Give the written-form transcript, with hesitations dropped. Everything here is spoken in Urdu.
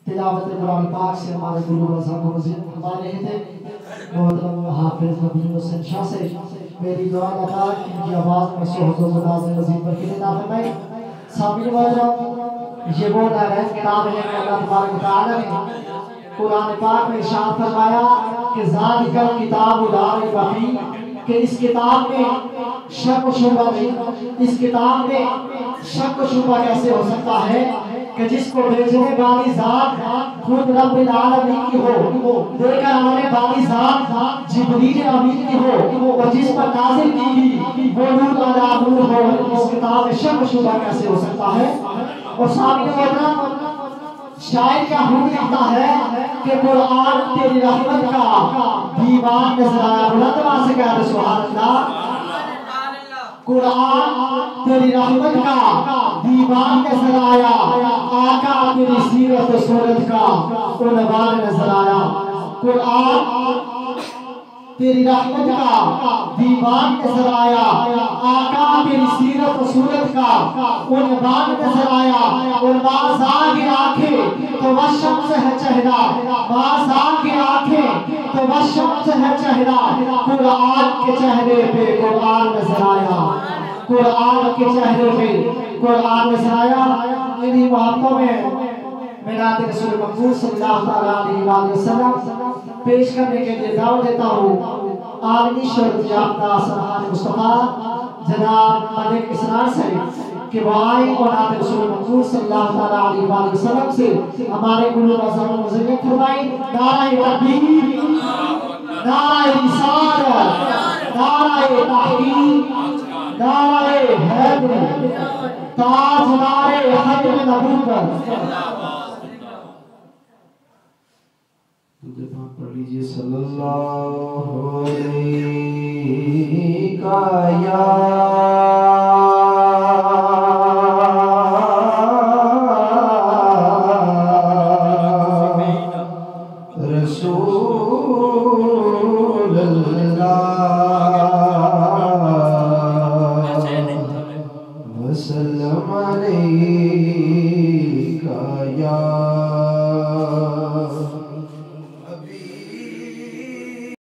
تلاوت قرآن پاک سے ہمارے گلو اعظم کو مزید فرما رہے تھے محترم حافظ نبی حسین شاہ سے میری دعا لگا کہ ان کی آواز میں صحبت و مداز مزید برکت عطا فرمائے. سامعین محترم یہ وہ ناراض کتاب ہے کہ اللہ تبارک و تعالی نے قرآن پاک میں ارشاد فرمایا کہ ذالک الکتاب لا ریب فیہ کہ اس کتاب میں شک و شبہ نہیں. اس کتاب میں شک و شبہ کیسے ہو سکتا ہے کہ جس کو بھیجنے والی ذات خود رب العالمین کی ہو دے کر آنے والی ذات جبریل امین کی ہو اور جس پر نازل کی گئی وہ نور علی نور ہو. اس کتاب میں شک و شبہ کیسے ہو سکتا ہے؟ اور سامنے محترم شاعر کیا حکم لکھتا ہے کہ قرآن تیری رحمت کا دیوان نظر آیا. بلند آواز سے کہہ دے سبحان اللہ. قرآن تیری رحمت کا دیوان نظر آیا, آقا تیری سیرت و صورت کا عنوان نظر آیا. قرآن تیری رحمت کا دیوان نظر آیا, آقا تیری سیرت و صورت کا عنوان نظر آیا. اور بعض آنکھ آنکھیں تو والشمس ہے چہرہ, بعض آنکھ آنکھیں تو والشمس ہے چہرہ. قرآن کے چہرے پہ قرآن نظر آیا, قرآن کے چہرے پہ قرآن نظر آیا. میری محبتوں میں میرات رسول مقبول صلی اللہ علیہ وآلہ وسلم پیش کرنے کے لیے دعوت دیتا ہوں عالمی شہرت یافتہ سرحان مصطفیٰ جناب ملک اسرار سے کہ وہ آئیں اور نات رسول مقبول صلی اللہ علیہ وآلہ وسلم سے ہمارے قلوب اعظم و مزید فرمائیں. نعرہ تکبیر, نعرہ رسالت, نعرہ تحقیق, نعرہ حیدری, تاجدار ختم نبوت. پڑھ لیجئے صلی اللہ علیہ یا رسول اللہ وسلم علیہ یا